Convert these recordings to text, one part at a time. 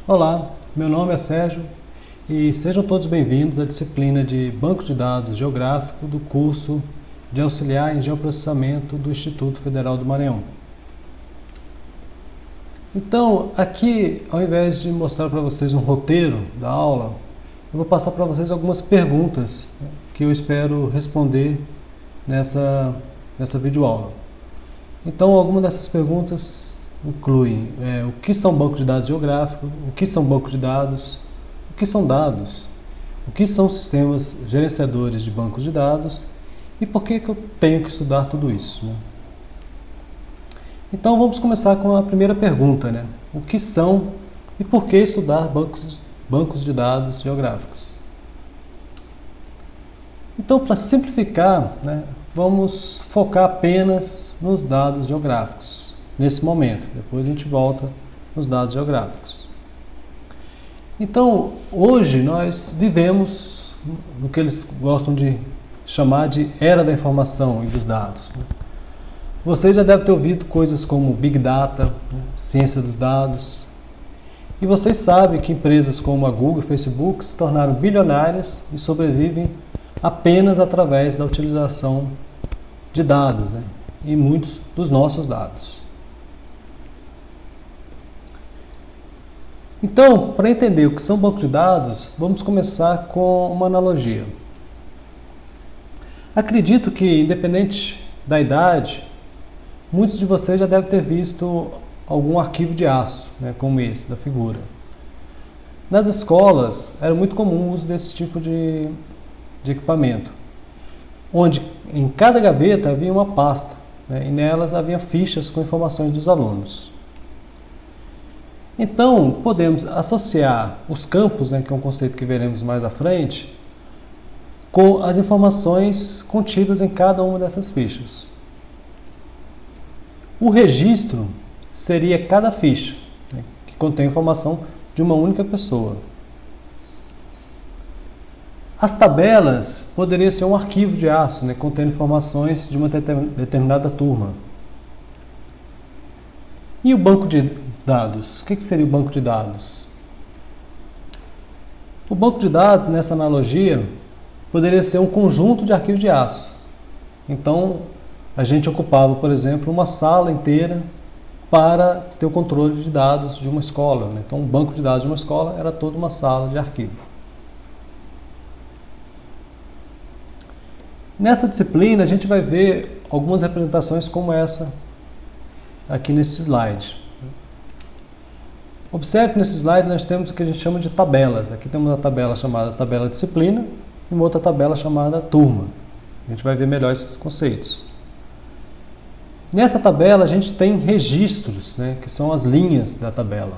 Olá, meu nome é Sérgio e sejam todos bem-vindos à disciplina de Banco de Dados Geográfico do curso de Auxiliar em Geoprocessamento do Instituto Federal do Maranhão. Então, aqui, ao invés de mostrar para vocês um roteiro da aula, eu vou passar para vocês algumas perguntas que eu espero responder nessa videoaula. Então, algumas dessas perguntas incluem o que são bancos de dados geográficos, o que são bancos de dados, o que são dados, o que são sistemas gerenciadores de bancos de dados e por que eu tenho que estudar tudo isso, né? Então vamos começar com a primeira pergunta, né? O que são e por que estudar bancos de dados geográficos? Então, para simplificar, né, vamos focar apenas nos dados geográficos nesse momento. Depois a gente volta nos dados geográficos. Então, hoje nós vivemos no que eles gostam de chamar de era da informação e dos dados, né? Vocês já devem ter ouvido coisas como Big Data, né, ciência dos dados. E vocês sabem que empresas como a Google e Facebook se tornaram bilionárias e sobrevivem apenas através da utilização de dados, né, e muitos dos nossos dados. Então, para entender o que são bancos de dados, vamos começar com uma analogia. Acredito que, independente da idade, muitos de vocês já devem ter visto algum arquivo de aço, né, como esse da figura. Nas escolas era muito comum o uso desse tipo de equipamento, onde em cada gaveta havia uma pasta, né, e nelas havia fichas com informações dos alunos. Então, podemos associar os campos, né, que é um conceito que veremos mais à frente, com as informações contidas em cada uma dessas fichas. O registro seria cada ficha, né, que contém informação de uma única pessoa. As tabelas poderiam ser um arquivo de aço, né, contendo informações de uma determinada turma. E o banco de dados? O que seria o banco de dados? O banco de dados, nessa analogia, poderia ser um conjunto de arquivos de aço. Então, a gente ocupava, por exemplo, uma sala inteira para ter o controle de dados de uma escola, né? Então, um banco de dados de uma escola era toda uma sala de arquivo. Nessa disciplina, a gente vai ver algumas representações como essa aqui nesse slide. Observe que nesse slide nós temos o que a gente chama de tabelas. Aqui temos uma tabela chamada tabela disciplina e uma outra tabela chamada turma. A gente vai ver melhor esses conceitos. Nessa tabela a gente tem registros, né, que são as linhas da tabela.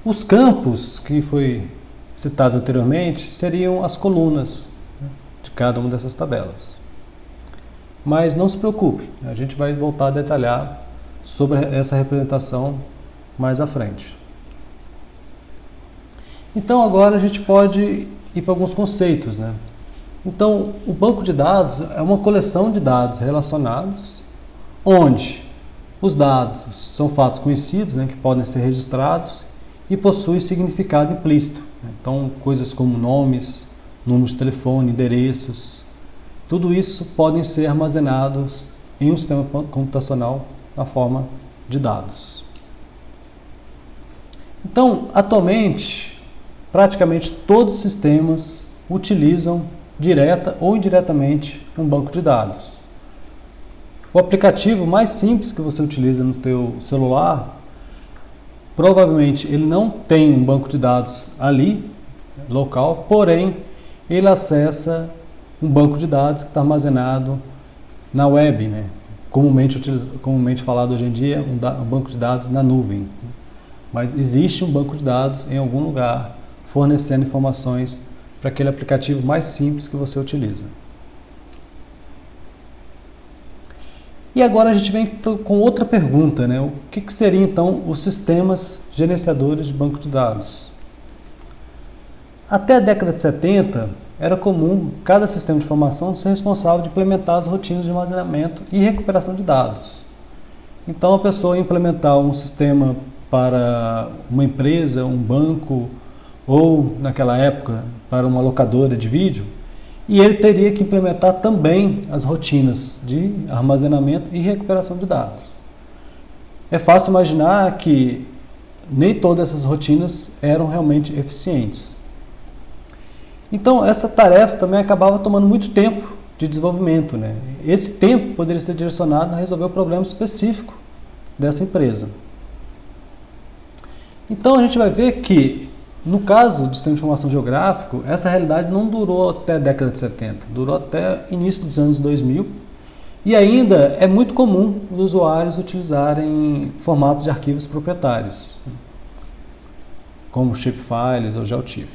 Os campos, que foi citado anteriormente, seriam as colunas, né, de cada uma dessas tabelas. Mas não se preocupe, a gente vai voltar a detalhar sobre essa representação mais à frente. Então agora a gente pode ir para alguns conceitos, né? Então, o banco de dados é uma coleção de dados relacionados, onde os dados são fatos conhecidos, né, que podem ser registrados e possuem significado implícito, né? Então, coisas como nomes, números de telefone, endereços, tudo isso podem ser armazenados em um sistema computacional na forma de dados. Então, atualmente, praticamente todos os sistemas utilizam direta ou indiretamente um banco de dados. O aplicativo mais simples que você utiliza no teu celular, provavelmente ele não tem um banco de dados ali, local, porém ele acessa um banco de dados que está armazenado na web, né? Comumente falado hoje em dia, um banco de dados na nuvem. Mas existe um banco de dados em algum lugar fornecendo informações para aquele aplicativo mais simples que você utiliza. E agora a gente vem com outra pergunta, né? O que seriam então os sistemas gerenciadores de banco de dados? Até a década de 70, era comum cada sistema de informação ser responsável de implementar as rotinas de armazenamento e recuperação de dados. Então, a pessoa ia implementar um sistema para uma empresa, um banco ou, naquela época, para uma locadora de vídeo, e ele teria que implementar também as rotinas de armazenamento e recuperação de dados. É fácil imaginar que nem todas essas rotinas eram realmente eficientes. Então, essa tarefa também acabava tomando muito tempo de desenvolvimento, né? Esse tempo poderia ser direcionado a resolver o problema específico dessa empresa. Então, a gente vai ver que, no caso do sistema de informação geográfico, essa realidade não durou até a década de 70, durou até o início dos anos 2000, e ainda é muito comum os usuários utilizarem formatos de arquivos proprietários, como shapefiles ou GeoTIFF.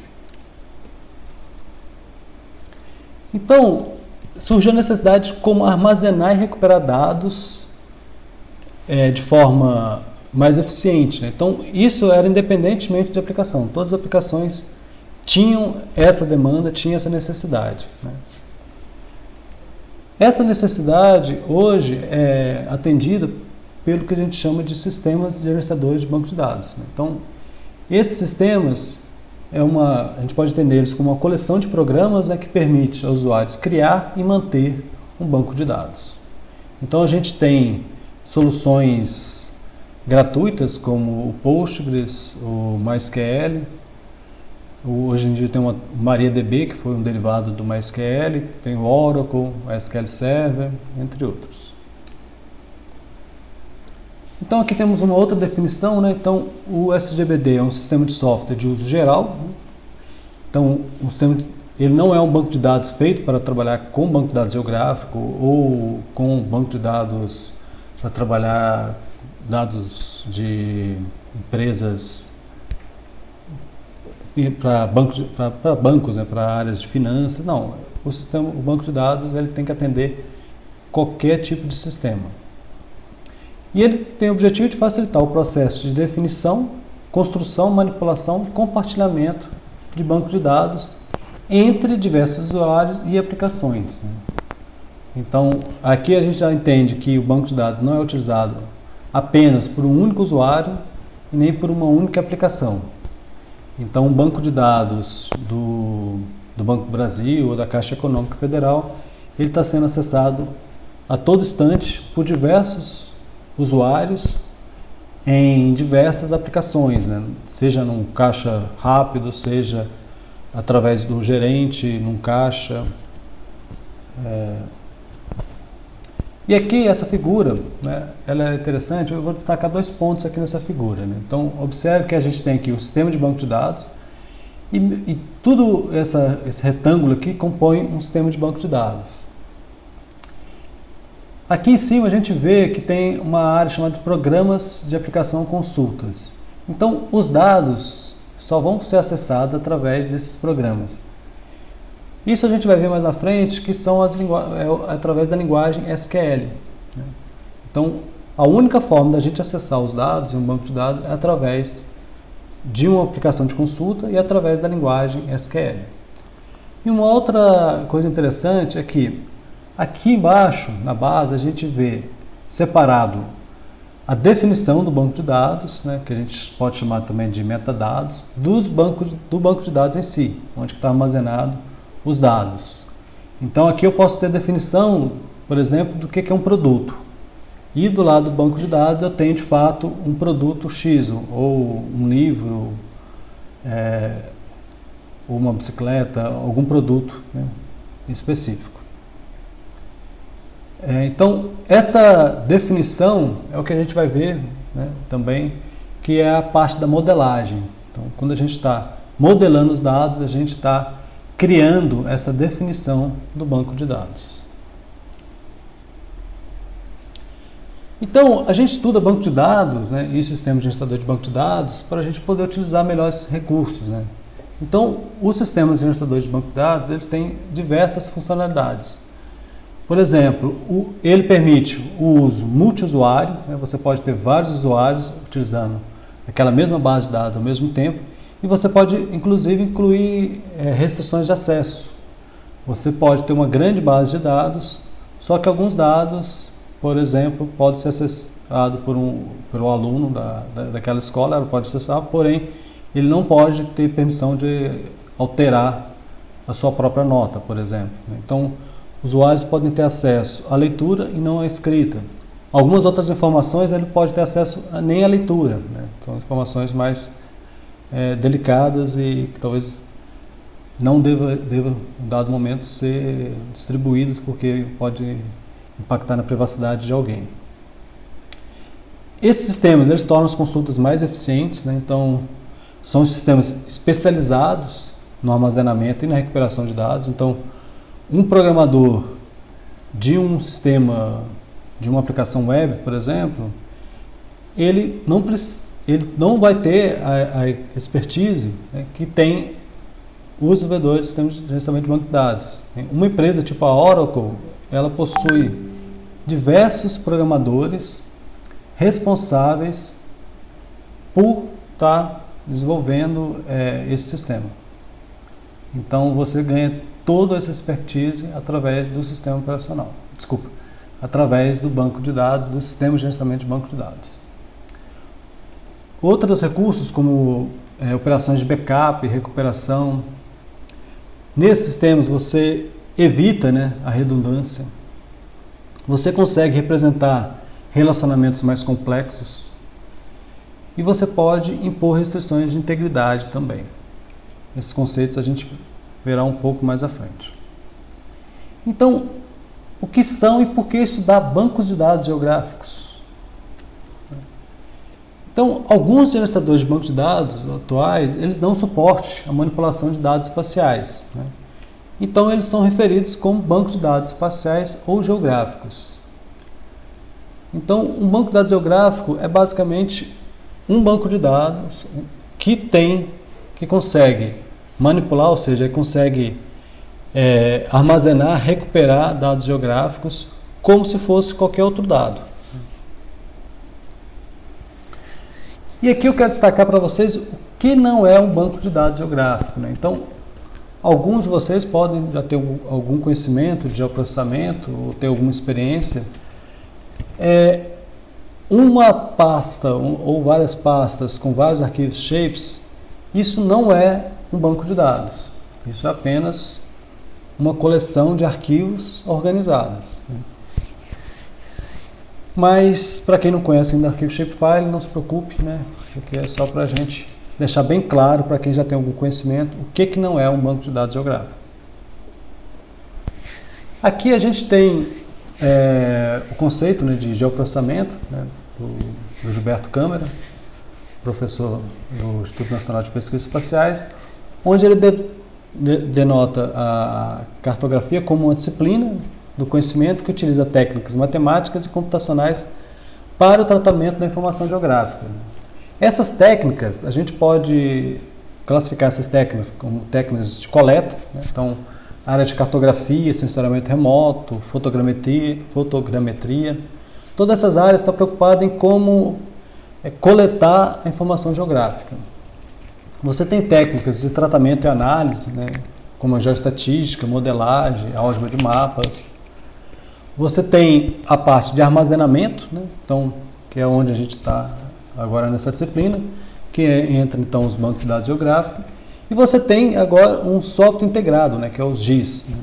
Então, surgiu a necessidade de como armazenar e recuperar dados de forma mais eficiente, né? Então, isso era independentemente de aplicação. Todas as aplicações tinham essa demanda, tinham essa necessidade, né? Essa necessidade hoje é atendida pelo que a gente chama de sistemas gerenciadores de banco de dados, né? Então, esses sistemas, a gente pode entender eles como uma coleção de programas, né, que permite aos usuários criar e manter um banco de dados. Então, a gente tem soluções gratuitas como o Postgres, o MySQL. Hoje em dia tem o MariaDB, que foi um derivado do MySQL, tem o Oracle, o SQL Server, entre outros. Então aqui temos uma outra definição, né? Então o SGBD é um sistema de software de uso geral. Então ele não é um banco de dados feito para trabalhar com banco de dados geográfico ou com banco de dados para trabalhar dados de empresas para bancos, né, para áreas de finanças. Não, o banco de dados ele tem que atender qualquer tipo de sistema. E ele tem o objetivo de facilitar o processo de definição, construção, manipulação e compartilhamento de banco de dados entre diversos usuários e aplicações, né? Então, aqui a gente já entende que o banco de dados não é utilizado apenas por um único usuário e nem por uma única aplicação. Então, o banco de dados do Banco do Brasil ou da Caixa Econômica Federal, ele está sendo acessado a todo instante por diversos usuários em diversas aplicações, né? Seja num caixa rápido, seja através do gerente, num caixa. E aqui essa figura, né, ela é interessante. Eu vou destacar 2 pontos aqui nessa figura, né? Então, observe que a gente tem aqui o sistema de banco de dados e tudo esse retângulo aqui compõe um sistema de banco de dados. Aqui em cima a gente vê que tem uma área chamada de programas de aplicação consultas. Então, os dados só vão ser acessados através desses programas. Isso a gente vai ver mais na frente, que são através da linguagem SQL, né? Então, a única forma da gente acessar os dados em um banco de dados é através de uma aplicação de consulta e através da linguagem SQL. E uma outra coisa interessante é que aqui embaixo, na base, a gente vê separado a definição do banco de dados, né, que a gente pode chamar também de metadados, do banco de dados em si, onde está armazenado os dados. Então aqui eu posso ter definição, por exemplo, do que é um produto. E do lado do banco de dados eu tenho de fato um produto X, ou um livro, ou uma bicicleta, algum produto, né, específico. Então essa definição é o que a gente vai ver, né, também, que é a parte da modelagem. Então quando a gente está modelando os dados, a gente está criando essa definição do banco de dados. Então, a gente estuda banco de dados, né, e sistema de gerenciador de banco de dados para a gente poder utilizar melhor esses recursos, né? Então, os sistemas de gerenciador de banco de dados, eles têm diversas funcionalidades. Por exemplo, ele permite o uso multiusuário, né? Você pode ter vários usuários utilizando aquela mesma base de dados ao mesmo tempo. E você pode, inclusive, incluir restrições de acesso. Você pode ter uma grande base de dados, só que alguns dados, por exemplo, podem ser dado pelo aluno daquela escola, ela pode acessar, porém ele não pode ter permissão de alterar a sua própria nota, por exemplo. Então, usuários podem ter acesso à leitura e não à escrita. Algumas outras informações ele pode ter acesso nem à leitura, né? Então, informações mais delicadas e que talvez não deva em dado momento ser distribuídas porque pode impactar na privacidade de alguém. Esses sistemas eles tornam as consultas mais eficientes, né? Então são sistemas especializados no armazenamento e na recuperação de dados. Então um programador de um sistema, de uma aplicação web, por exemplo, ele não vai ter a expertise, né, que tem os desenvolvedores de sistemas de gerenciamento de banco de dados. Uma empresa tipo a Oracle, ela possui diversos programadores responsáveis por estar desenvolvendo esse sistema. Então você ganha toda essa expertise através do sistema operacional. Através do banco de dados, do sistema de gerenciamento de banco de dados. Outros recursos como operações de backup e recuperação. Nesses sistemas você evita, né, a redundância. Você consegue representar relacionamentos mais complexos e você pode impor restrições de integridade também. Esses conceitos a gente verá um pouco mais à frente. Então, o que são e por que estudar bancos de dados geográficos? Então, alguns gerenciadores de bancos de dados atuais, eles dão suporte à manipulação de dados espaciais, né? Então, eles são referidos como bancos de dados espaciais ou geográficos. Então, um banco de dados geográfico é basicamente um banco de dados que consegue manipular, ou seja, consegue armazenar, recuperar dados geográficos como se fosse qualquer outro dado. E aqui eu quero destacar para vocês o que não é um banco de dados geográfico, né? Então, alguns de vocês podem já ter algum conhecimento de geoprocessamento ou ter alguma experiência. Uma pasta ou várias pastas com vários arquivos shapes, isso não é um banco de dados. Isso é apenas uma coleção de arquivos organizados, né? Mas, para quem não conhece ainda arquivo shapefile, não se preocupe, né? Isso aqui é só para a gente deixar bem claro para quem já tem algum conhecimento o que não é um banco de dados geográfico. Aqui a gente tem o conceito, né, de geoprocessamento, né, do Gilberto Câmara, professor do Instituto Nacional de Pesquisas Espaciais, onde ele denota a cartografia como uma disciplina do conhecimento que utiliza técnicas matemáticas e computacionais para o tratamento da informação geográfica. Essas técnicas, a gente pode classificar essas técnicas como técnicas de coleta, né? Então, área de cartografia, sensoriamento remoto, fotogrametria, todas essas áreas estão preocupadas em como coletar a informação geográfica. Você tem técnicas de tratamento e análise, né, como a geoestatística, modelagem, álgebra de mapas. Você tem a parte de armazenamento, né, então, que é onde a gente está agora nessa disciplina, que entra então os bancos de dados geográficos. E você tem agora um software integrado, né, que é os GIS, né,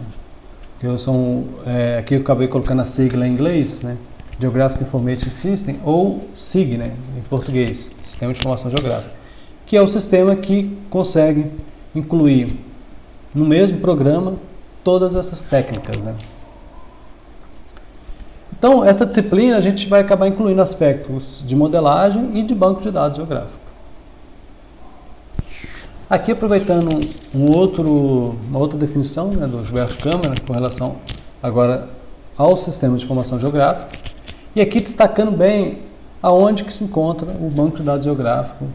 que são, aqui eu acabei colocando a sigla em inglês, né, Geographic Information System, ou SIG, né, em português, Sistema de Informação Geográfica, que é o sistema que consegue incluir no mesmo programa todas essas técnicas, né. Então, essa disciplina a gente vai acabar incluindo aspectos de modelagem e de banco de dados geográfico. Aqui, aproveitando uma outra definição, né, do Gilberto Câmara, com relação agora ao sistema de informação geográfica, e aqui destacando bem aonde que se encontra o banco de dados geográfico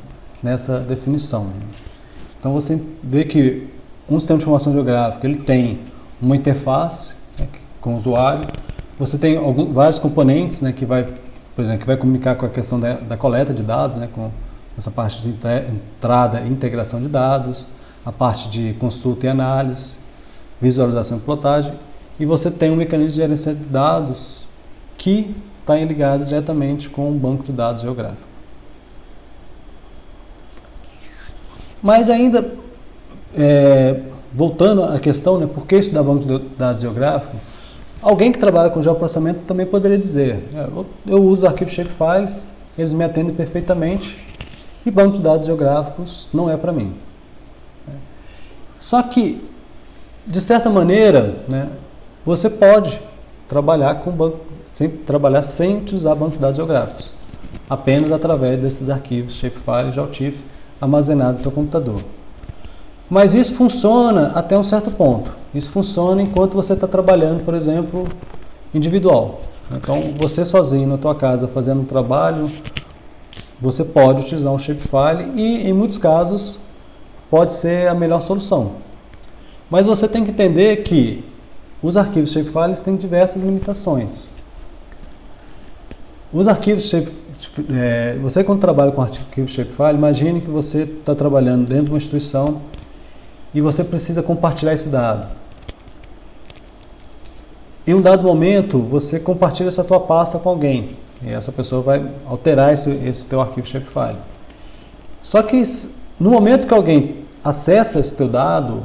nessa definição. Então, você vê que um sistema de informação geográfica ele tem uma interface, né, com o usuário. Você tem vários componentes, né, por exemplo, que vai comunicar com a questão da coleta de dados, né, com essa parte de entrada e integração de dados, a parte de consulta e análise, visualização e plotagem, e você tem um mecanismo de gerenciamento de dados que está ligado diretamente com um banco de dados geográfico. Mas ainda, voltando à questão, né, por que estudar banco de dados geográfico? Alguém que trabalha com geoprocessamento também poderia dizer, eu uso arquivos shapefiles, eles me atendem perfeitamente, e banco de dados geográficos não é para mim. Só que, de certa maneira, né, você pode trabalhar sem utilizar banco de dados geográficos, apenas através desses arquivos shapefiles de Altif armazenados no seu computador. Mas isso funciona até um certo ponto. Isso funciona enquanto você está trabalhando, por exemplo, individual. Então, você sozinho na tua casa fazendo um trabalho, você pode utilizar um shapefile e, em muitos casos, pode ser a melhor solução. Mas você tem que entender que os arquivos shapefiles têm diversas limitações. Os arquivos você quando trabalha com arquivos shapefile, imagine que você está trabalhando dentro de uma instituição e você precisa compartilhar esse dado. Em um dado momento, você compartilha essa tua pasta com alguém e essa pessoa vai alterar esse teu arquivo shapefile. Só que no momento que alguém acessa esse teu dado,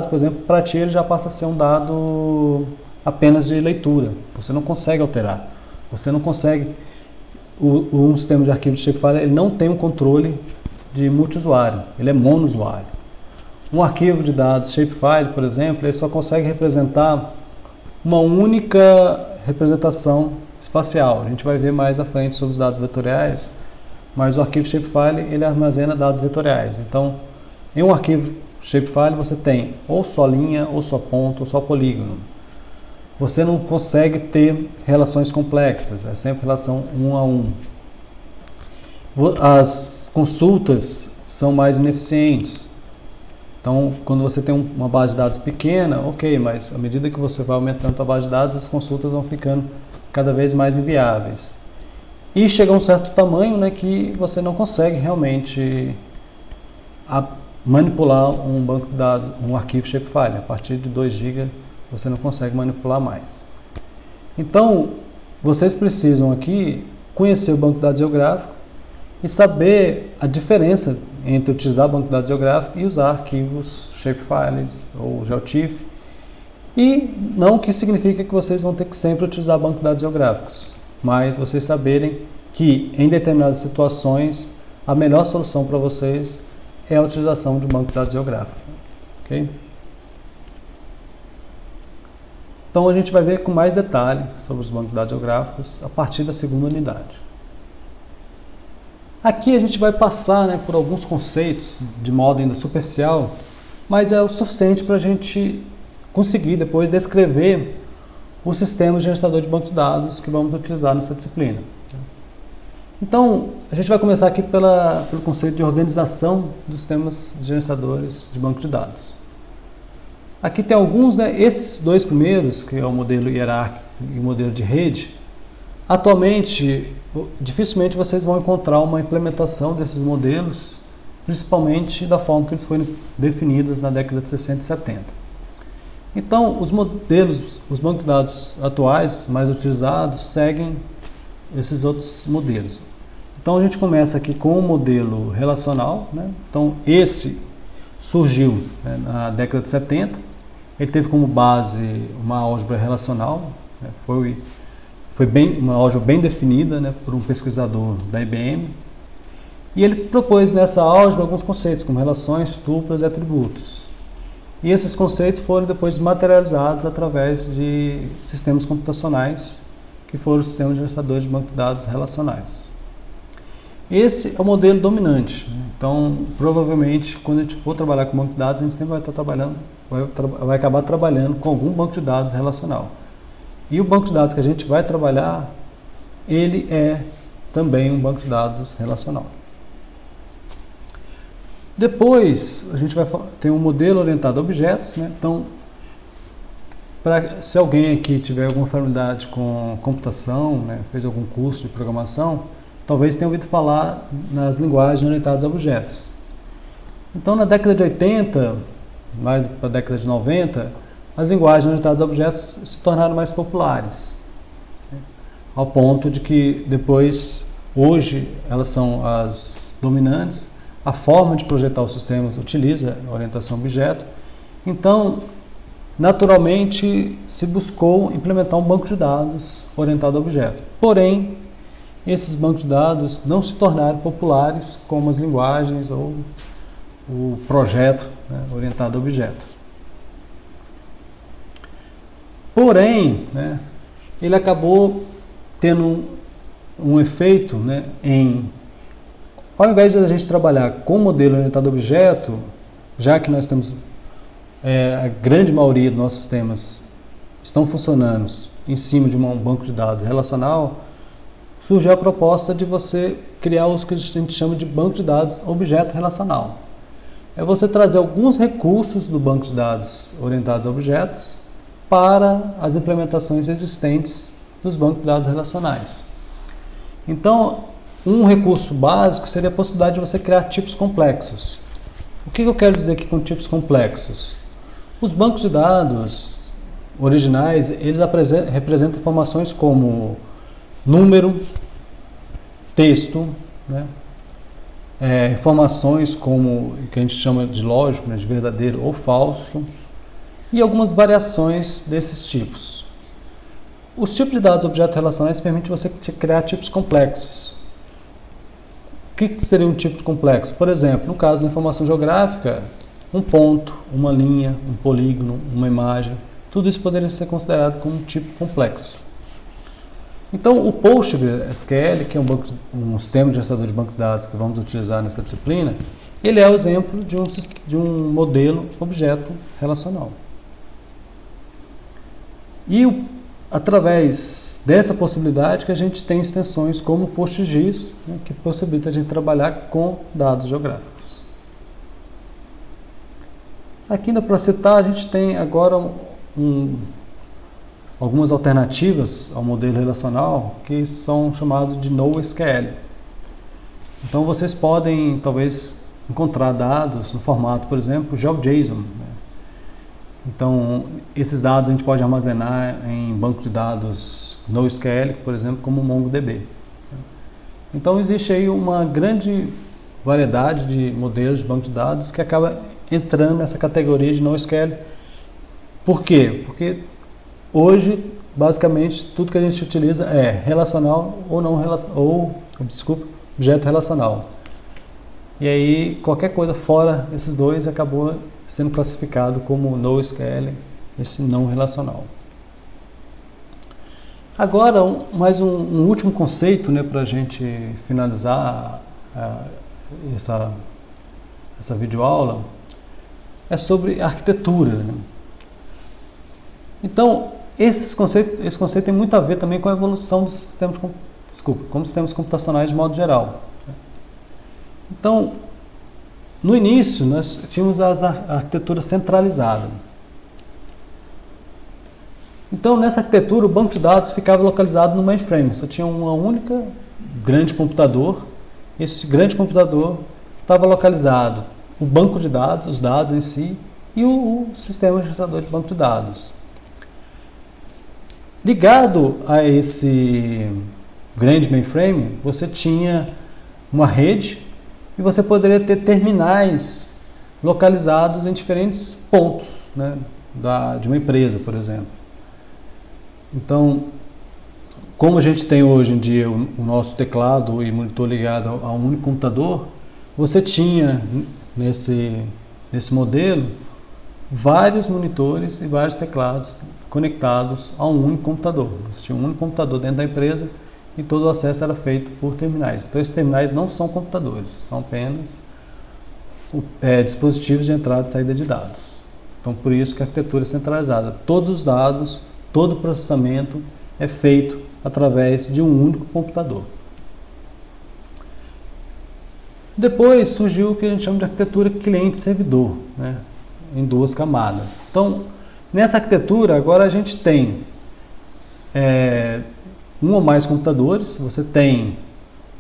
por exemplo, para ti ele já passa a ser um dado apenas de leitura. Você não consegue alterar. Você não consegue... Um sistema de arquivo de shapefile ele não tem um controle de multiusuário, ele é monousuário. Um arquivo de dados shapefile, por exemplo, ele só consegue representar uma única representação espacial. A gente vai ver mais à frente sobre os dados vetoriais, mas o arquivo shapefile ele armazena dados vetoriais. Então, em um arquivo shapefile você tem ou só linha, ou só ponto, ou só polígono. Você não consegue ter relações complexas, é sempre relação 1 a 1. As consultas são mais ineficientes. Então, quando você tem uma base de dados pequena, ok, mas à medida que você vai aumentando a base de dados, as consultas vão ficando cada vez mais inviáveis. E chega a um certo tamanho, né, que você não consegue realmente manipular um banco de dados, um arquivo shapefile. A partir de 2 GB você não consegue manipular mais. Então, vocês precisam aqui conhecer o banco de dados geográfico e saber a diferença entre utilizar o banco de dados geográfico e usar arquivos shapefiles ou GeoTIFF. E não que significa que vocês vão ter que sempre utilizar banco de dados geográficos, mas vocês saberem que em determinadas situações a melhor solução para vocês é a utilização de um banco de dados geográfico. Ok? Então a gente vai ver com mais detalhe sobre os bancos de dados geográficos a partir da segunda unidade. Aqui a gente vai passar, né, por alguns conceitos de modo ainda superficial, mas é o suficiente para a gente conseguir depois descrever o sistema gerenciador de banco de dados que vamos utilizar nessa disciplina. Então, a gente vai começar aqui pelo conceito de organização dos sistemas gerenciadores de banco de dados. Aqui tem alguns, né, esses 2 primeiros, que é o modelo hierárquico e o modelo de rede. Atualmente, dificilmente vocês vão encontrar uma implementação desses modelos, principalmente da forma que eles foram definidos na década de 60 e 70. Então, os bancos de dados atuais, mais utilizados, seguem esses outros modelos. Então, a gente começa aqui com o modelo relacional, né? Então, esse surgiu, né, na década de 70, ele teve como base uma álgebra relacional, né, foi uma álgebra bem definida, né, por um pesquisador da IBM, e ele propôs nessa álgebra alguns conceitos, como relações, tuplas e atributos. E esses conceitos foram depois materializados através de sistemas computacionais, que foram os sistemas gerenciadores de banco de dados relacionais. Esse é o modelo dominante. Então, provavelmente, quando a gente for trabalhar com banco de dados, a gente sempre vai estar trabalhando, vai acabar trabalhando com algum banco de dados relacional. E o banco de dados que a gente vai trabalhar, ele é também um banco de dados relacional. Depois, a gente vai ter um modelo orientado a objetos, né? Então, se alguém aqui tiver alguma familiaridade com computação, né, fez algum curso de programação, talvez tenha ouvido falar nas linguagens orientadas a objetos. Então, na década de 80, mais para a década de 90, as linguagens orientadas a objetos se tornaram mais populares. ao ponto de que depois, hoje, elas são as dominantes. A forma de projetar os sistemas utiliza a orientação a objeto. Então, naturalmente, se buscou implementar um banco de dados orientado a objeto. Porém, esses bancos de dados não se tornaram populares como as linguagens ou o projeto, né, orientado a objeto. Porém, né, ele acabou tendo um efeito, né, ao invés de a gente trabalhar com modelo orientado a objeto, já que nós temos a grande maioria dos nossos sistemas estão funcionando em cima de um banco de dados relacional, surgiu a proposta de você criar o que a gente chama de banco de dados objeto relacional. É você trazer alguns recursos do banco de dados orientados a objetos para as implementações existentes dos bancos de dados relacionais. Então, um recurso básico seria a possibilidade de você criar tipos complexos. O que eu quero dizer aqui com tipos complexos? Os bancos de dados originais, eles representam informações como número, texto, né? Informações como o que a gente chama de lógico, né, de verdadeiro ou falso, e algumas variações desses tipos. Os tipos de dados objetos relacionais permitem você criar tipos complexos. O que seria um tipo complexo? Por exemplo, no caso da informação geográfica, um ponto, uma linha, um polígono, uma imagem, tudo isso poderia ser considerado como um tipo complexo. Então, o PostgreSQL, que é um sistema de gerenciador de banco de dados que vamos utilizar nessa disciplina, ele é o exemplo de um modelo objeto relacional. E através dessa possibilidade que a gente tem extensões como o PostGIS, né, que possibilita a gente trabalhar com dados geográficos. Aqui ainda para citar, a gente tem agora algumas alternativas ao modelo relacional que são chamados de NoSQL. Então vocês podem talvez encontrar dados no formato, por exemplo, GeoJSON, né? Então esses dados a gente pode armazenar em banco de dados NoSQL, por exemplo, como o MongoDB. Então existe aí uma grande variedade de modelos de banco de dados que acaba entrando nessa categoria de NoSQL. Por quê? Porque hoje, basicamente, tudo que a gente utiliza é relacional ou não objeto relacional. E aí, qualquer coisa fora desses dois acabou sendo classificado como NoSQL, esse não relacional. Agora, mais um último conceito, né, para a gente finalizar essa videoaula, é sobre arquitetura, né? Então, esse conceito tem muito a ver também com a evolução dos sistemas, sistemas computacionais de modo geral. Então, no início, nós tínhamos a arquitetura centralizada. Então, nessa arquitetura, o banco de dados ficava localizado no mainframe. Só tinha uma única grande computador. Esse grande computador estava localizado o banco de dados, os dados em si, e o sistema registrador de banco de dados. Ligado a esse grande mainframe, você tinha uma rede e você poderia ter terminais localizados em diferentes pontos, né, de uma empresa, por exemplo. Então, como a gente tem hoje em dia o nosso teclado e monitor ligado a um único computador, você tinha nesse modelo vários monitores e vários teclados conectados a um único computador. Você tinha um único computador dentro da empresa e todo o acesso era feito por terminais. Então, esses terminais não são computadores, são apenas dispositivos de entrada e saída de dados. Então, por isso que a arquitetura é centralizada. Todos os dados, todo o processamento é feito através de um único computador. Depois surgiu o que a gente chama de arquitetura cliente-servidor, né, em duas camadas. Então, nessa arquitetura, agora a gente tem um ou mais computadores. Você tem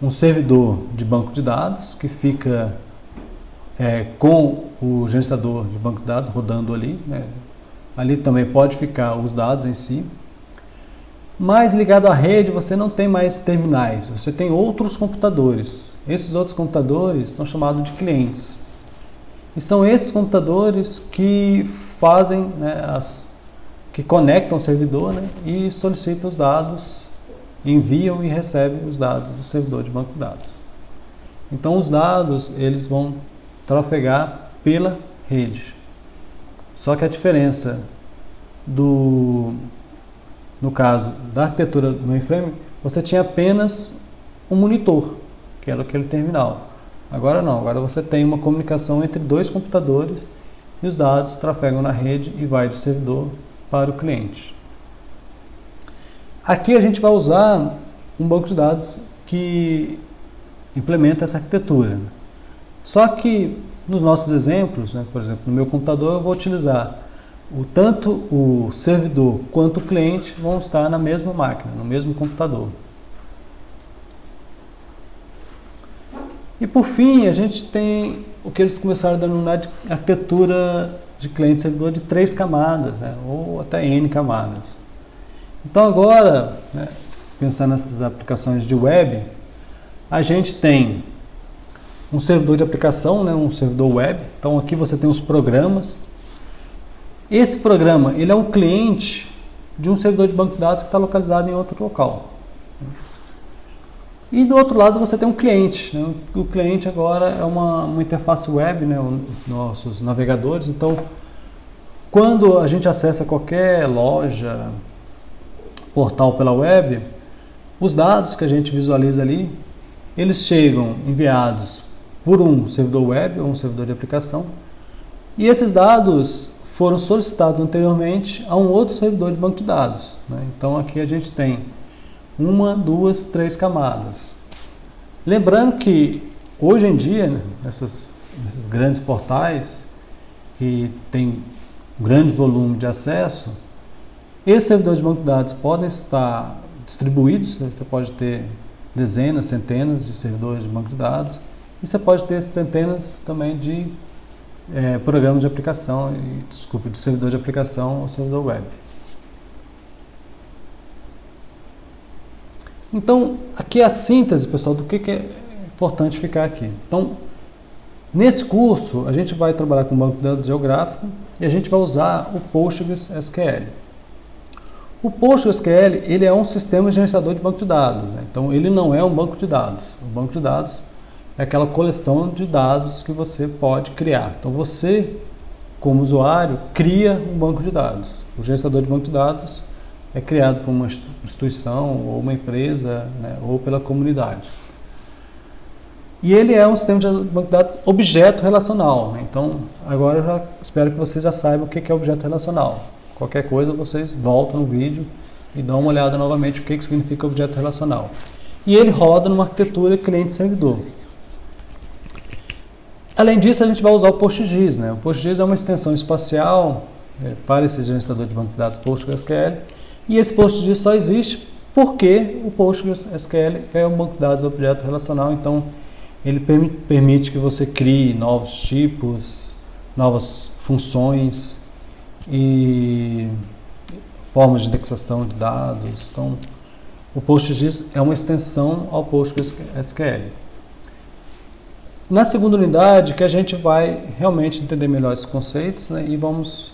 um servidor de banco de dados que fica com o gerenciador de banco de dados rodando ali, né. Ali também pode ficar os dados em si. Mas ligado à rede, você não tem mais terminais, você tem outros computadores. Esses outros computadores são chamados de clientes. E são esses computadores que fazem, né, que conectam o servidor, né, e solicitam os dados, enviam e recebem os dados do servidor de banco de dados. Então os dados eles vão trafegar pela rede. Só que a diferença no caso da arquitetura do mainframe, você tinha apenas um monitor, que era aquele terminal. Agora não, agora você tem uma comunicação entre dois computadores e os dados trafegam na rede e vai do servidor para o cliente. Aqui a gente vai usar um banco de dados que implementa essa arquitetura. Só que nos nossos exemplos, né, por exemplo, no meu computador eu vou utilizar tanto o servidor quanto o cliente vão estar na mesma máquina, no mesmo computador. E por fim, a gente tem o que eles começaram a denominar de arquitetura de cliente-servidor de 3 camadas, né, ou até N camadas. Então agora, né, pensando nessas aplicações de web, a gente tem um servidor de aplicação, né, um servidor web. Então aqui você tem os programas. Esse programa ele é um cliente de um servidor de banco de dados que está localizado em outro local. E do outro lado você tem um cliente, né? O cliente agora é uma interface web, né? Os nossos navegadores. Então, quando a gente acessa qualquer loja, portal pela web, os dados que a gente visualiza ali, eles chegam enviados por um servidor web ou um servidor de aplicação. E esses dados foram solicitados anteriormente a um outro servidor de banco de dados, né? Então aqui a gente tem 1, 2, 3 camadas. Lembrando que hoje em dia, né, esses grandes portais que têm um grande volume de acesso, esses servidores de banco de dados podem estar distribuídos, né? Você pode ter dezenas, centenas de servidores de banco de dados e você pode ter centenas também de programas de aplicação, de servidor de aplicação ou servidor web. Então, aqui é a síntese, pessoal, do que é importante ficar aqui. Então, nesse curso, a gente vai trabalhar com banco de dados geográfico e a gente vai usar o PostgreSQL. O PostgreSQL ele é um sistema gerenciador de banco de dados, né? Então, ele não é um banco de dados. O banco de dados é aquela coleção de dados que você pode criar. Então você, como usuário, cria um banco de dados. O gerenciador de banco de dados é criado por uma instituição ou uma empresa, né, ou pela comunidade. E ele é um sistema de banco de dados objeto relacional, né? Então agora eu já espero que vocês já saibam o que é objeto relacional. Qualquer coisa vocês voltam no vídeo e dão uma olhada novamente o que significa objeto relacional. E ele roda numa arquitetura cliente-servidor. Além disso, a gente vai usar o PostGIS, né? O PostGIS é uma extensão espacial para esse gerenciador de banco de dados PostgreSQL. E esse PostGIS só existe porque o PostgreSQL é um banco de dados objeto relacional. Então, ele permite que você crie novos tipos, novas funções e formas de indexação de dados. Então, o PostGIS é uma extensão ao PostgreSQL. Na segunda unidade, que a gente vai realmente entender melhor esses conceitos, né, e vamos,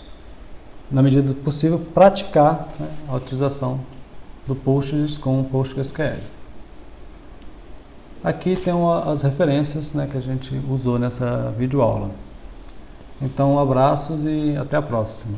na medida do possível, praticar, né, a utilização do PostGIS com o PostgreSQL. Aqui tem as referências, né, que a gente usou nessa videoaula. Então, abraços e até a próxima.